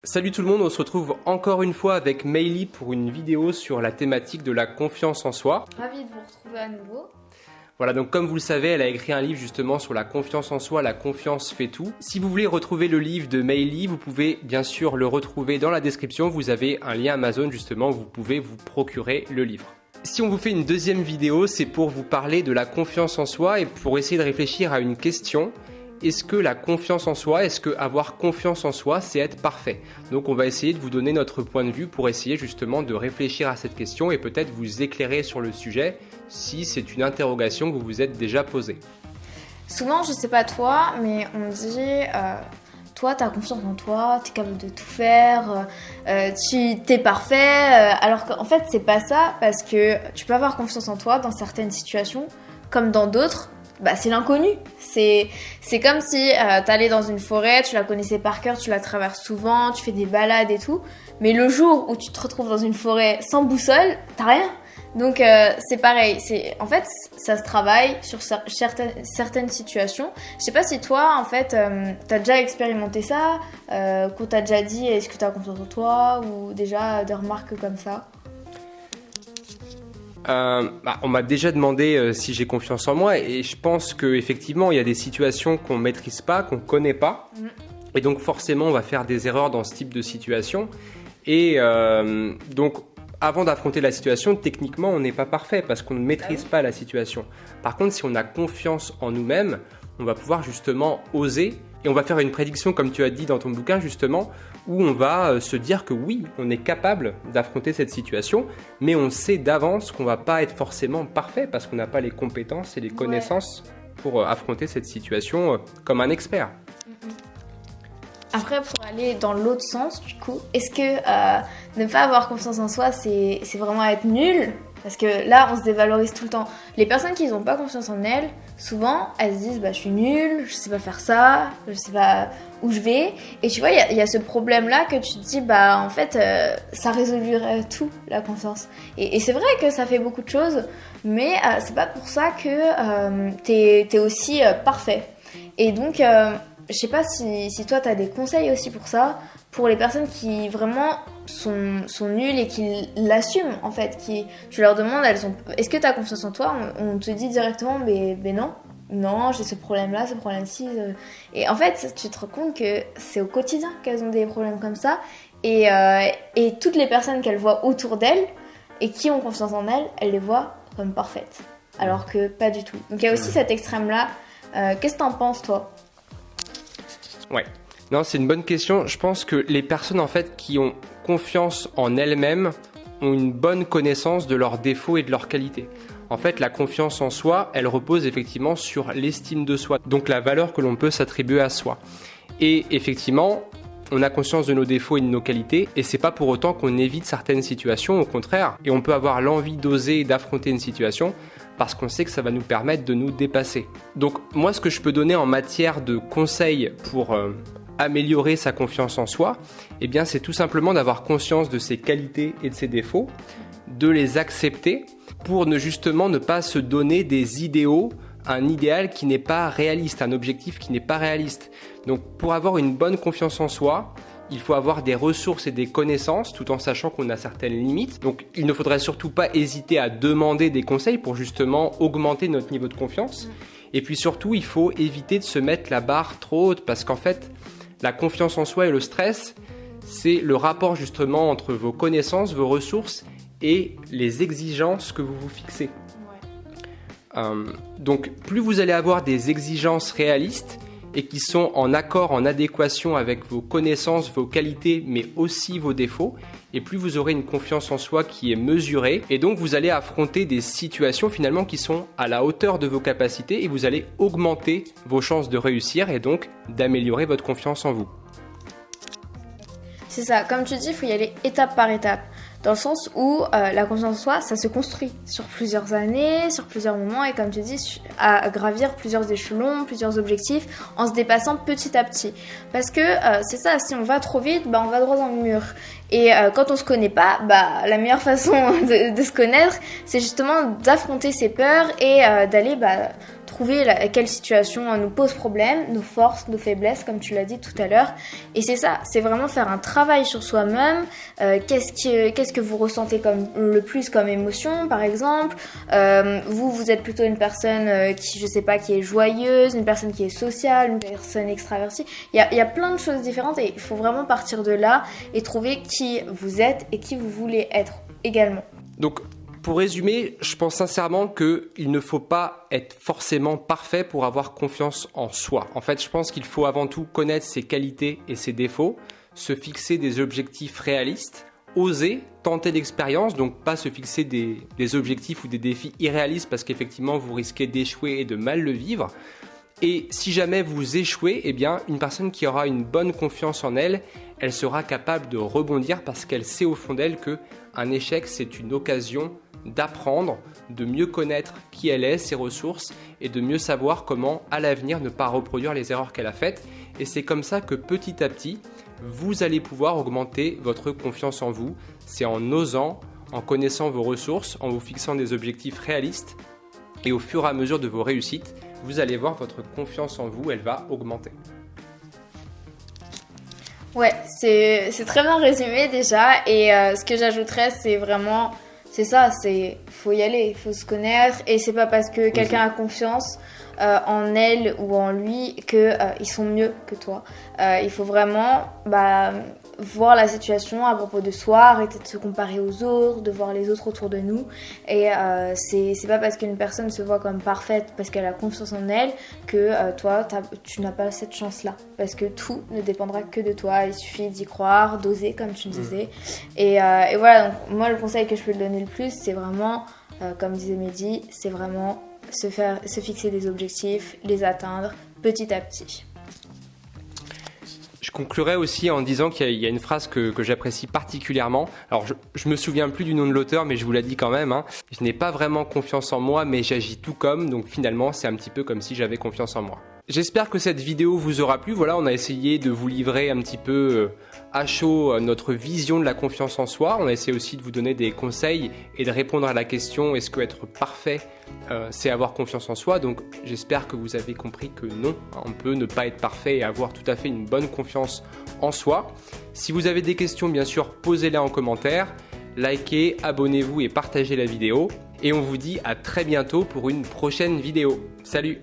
Salut tout le monde, on se retrouve encore une fois avec Meili pour une vidéo sur la thématique de la confiance en soi. Ravie de vous retrouver à nouveau. Voilà, donc comme vous le savez, elle a écrit un livre justement sur la confiance en soi, la confiance fait tout. Si vous voulez retrouver le livre de Meili, vous pouvez bien sûr le retrouver dans la description. Vous avez un lien Amazon justement, vous pouvez vous procurer le livre. Si on vous fait une deuxième vidéo, c'est pour vous parler de la confiance en soi et pour essayer de réfléchir à une question. Est-ce que la confiance en soi, est-ce que avoir confiance en soi, c'est être parfait? Donc on va essayer de vous donner notre point de vue pour essayer justement de réfléchir à cette question et peut-être vous éclairer sur le sujet si c'est une interrogation que vous vous êtes déjà posée. Souvent, je sais pas toi, mais on me dit toi, t'as confiance en toi, t'es capable de tout faire, t'es parfait. Alors qu'en fait, c'est pas ça, parce que tu peux avoir confiance en toi dans certaines situations, comme dans d'autres. Bah, c'est l'inconnu. C'est comme si t'allais dans une forêt, tu la connaissais par cœur, tu la traverses souvent, tu fais des balades et tout. Mais le jour où tu te retrouves dans une forêt sans boussole, t'as rien. Donc c'est pareil. En fait, ça se travaille sur certaines situations. Je sais pas si toi, en fait, t'as déjà expérimenté ça, qu'on t'a déjà dit est-ce que t'as confiance en toi, ou déjà des remarques comme ça. On m'a déjà demandé si j'ai confiance en moi et je pense qu'effectivement il y a des situations qu'on ne maîtrise pas, qu'on ne connaît pas et donc forcément on va faire des erreurs dans ce type de situation et donc avant d'affronter la situation, techniquement on n'est pas parfait parce qu'on ne maîtrise pas la situation. Par contre si on a confiance en nous-mêmes, on va pouvoir justement oser et on va faire une prédiction comme tu as dit dans ton bouquin justement où on va se dire que oui, on est capable d'affronter cette situation, mais on sait d'avance qu'on ne va pas être forcément parfait parce qu'on n'a pas les compétences et les connaissances pour affronter cette situation comme un expert. Après, pour aller dans l'autre sens, du coup, est-ce que ne pas avoir confiance en soi, c'est vraiment être nul? Parce que là, on se dévalorise tout le temps. Les personnes qui n'ont pas confiance en elles, souvent, elles se disent bah, je suis nulle, je sais pas faire ça, je sais pas où je vais. Et tu vois, il y a ce problème-là que tu te dis bah en fait, ça résoudrait tout, la confiance. Et c'est vrai que ça fait beaucoup de choses, mais c'est pas pour ça que t'es aussi parfait. Et donc, je sais pas si toi t'as des conseils aussi pour ça, pour les personnes qui vraiment sont nulles et qui l'assument en fait, tu leur demandes est-ce que t'as confiance en toi, on te dit directement mais non j'ai ce problème-là, ce problème-ci, et en fait tu te rends compte que c'est au quotidien qu'elles ont des problèmes comme ça et toutes les personnes qu'elles voient autour d'elles et qui ont confiance en elles, elles les voient comme parfaites alors que pas du tout. Donc il y a aussi cet extrême-là. Qu'est-ce que t'en penses toi? Ouais. Non, c'est une bonne question. Je pense que les personnes en fait qui ont confiance en elles-mêmes ont une bonne connaissance de leurs défauts et de leurs qualités. En fait, la confiance en soi, elle repose effectivement sur l'estime de soi, donc la valeur que l'on peut s'attribuer à soi. Et effectivement, on a conscience de nos défauts et de nos qualités, et c'est pas pour autant qu'on évite certaines situations, au contraire. Et on peut avoir l'envie d'oser et d'affronter une situation parce qu'on sait que ça va nous permettre de nous dépasser. Donc moi, ce que je peux donner en matière de conseils pour améliorer sa confiance en soi, eh bien, c'est tout simplement d'avoir conscience de ses qualités et de ses défauts, de les accepter pour justement ne pas se donner des idéaux, un idéal qui n'est pas réaliste, un objectif qui n'est pas réaliste. Donc pour avoir une bonne confiance en soi, il faut avoir des ressources et des connaissances tout en sachant qu'on a certaines limites. Donc il ne faudrait surtout pas hésiter à demander des conseils pour justement augmenter notre niveau de confiance. Et puis surtout, il faut éviter de se mettre la barre trop haute parce qu'en fait, la confiance en soi et le stress, c'est le rapport justement entre vos connaissances, vos ressources et les exigences que vous vous fixez. Donc plus vous allez avoir des exigences réalistes et qui sont en accord, en adéquation avec vos connaissances, vos qualités, mais aussi vos défauts, et plus vous aurez une confiance en soi qui est mesurée, et donc vous allez affronter des situations finalement qui sont à la hauteur de vos capacités, et vous allez augmenter vos chances de réussir, et donc d'améliorer votre confiance en vous. C'est ça, comme tu dis, il faut y aller étape par étape. Dans le sens où la confiance en soi, ça se construit sur plusieurs années, sur plusieurs moments, et comme tu dis, à gravir plusieurs échelons, plusieurs objectifs, en se dépassant petit à petit. Parce que c'est ça, si on va trop vite, bah, on va droit dans le mur. Et quand on se connaît pas, bah, la meilleure façon de se connaître, c'est justement d'affronter ses peurs et d'aller trouver quelle situation nous pose problème, nos forces, nos faiblesses, comme tu l'as dit tout à l'heure. Et c'est ça, c'est vraiment faire un travail sur soi-même. Qu'est-ce que vous ressentez le plus comme émotion, par exemple. Vous êtes plutôt une personne qui est joyeuse, une personne qui est sociale, une personne extravertie. Il y a plein de choses différentes et il faut vraiment partir de là et trouver qui vous êtes et qui vous voulez être également. Donc, pour résumer, je pense sincèrement qu'il ne faut pas être forcément parfait pour avoir confiance en soi. En fait, je pense qu'il faut avant tout connaître ses qualités et ses défauts, se fixer des objectifs réalistes, oser tenter l'expérience, donc pas se fixer des objectifs ou des défis irréalistes parce qu'effectivement vous risquez d'échouer et de mal le vivre. Et si jamais vous échouez, eh bien, une personne qui aura une bonne confiance en elle, elle sera capable de rebondir parce qu'elle sait au fond d'elle qu'un échec, c'est une occasion d'apprendre, de mieux connaître qui elle est, ses ressources et de mieux savoir comment à l'avenir ne pas reproduire les erreurs qu'elle a faites. Et c'est comme ça que petit à petit, vous allez pouvoir augmenter votre confiance en vous. C'est en osant, en connaissant vos ressources, en vous fixant des objectifs réalistes et au fur et à mesure de vos réussites, vous allez voir votre confiance en vous, elle va augmenter. Ouais, c'est très bien résumé déjà et ce que j'ajouterais c'est ça, faut y aller, il faut se connaître et c'est pas parce que quelqu'un a confiance en elle ou en lui qu'ils sont mieux que toi. Il faut vraiment voir la situation à propos de soi, arrêter de se comparer aux autres, de voir les autres autour de nous. Et c'est pas parce qu'une personne se voit comme parfaite, parce qu'elle a confiance en elle, que toi, tu n'as pas cette chance-là. Parce que tout ne dépendra que de toi. Il suffit d'y croire, d'oser, comme tu disais. Et voilà, donc moi, le conseil que je peux te donner le plus, c'est vraiment, comme disait Mehdi, c'est vraiment se fixer des objectifs, les atteindre petit à petit. Je conclurai aussi en disant qu'il y a une phrase que j'apprécie particulièrement. Alors, je me souviens plus du nom de l'auteur, mais je vous la dis quand même. Je n'ai pas vraiment confiance en moi, mais j'agis tout comme. Donc finalement, c'est un petit peu comme si j'avais confiance en moi. J'espère que cette vidéo vous aura plu. Voilà, on a essayé de vous livrer un petit peu à chaud notre vision de la confiance en soi. On a essayé aussi de vous donner des conseils et de répondre à la question est-ce que être parfait, c'est avoir confiance en soi? Donc j'espère que vous avez compris que non, on peut ne pas être parfait et avoir tout à fait une bonne confiance en soi. Si vous avez des questions, bien sûr, posez-les en commentaire. Likez, abonnez-vous et partagez la vidéo. Et on vous dit à très bientôt pour une prochaine vidéo. Salut!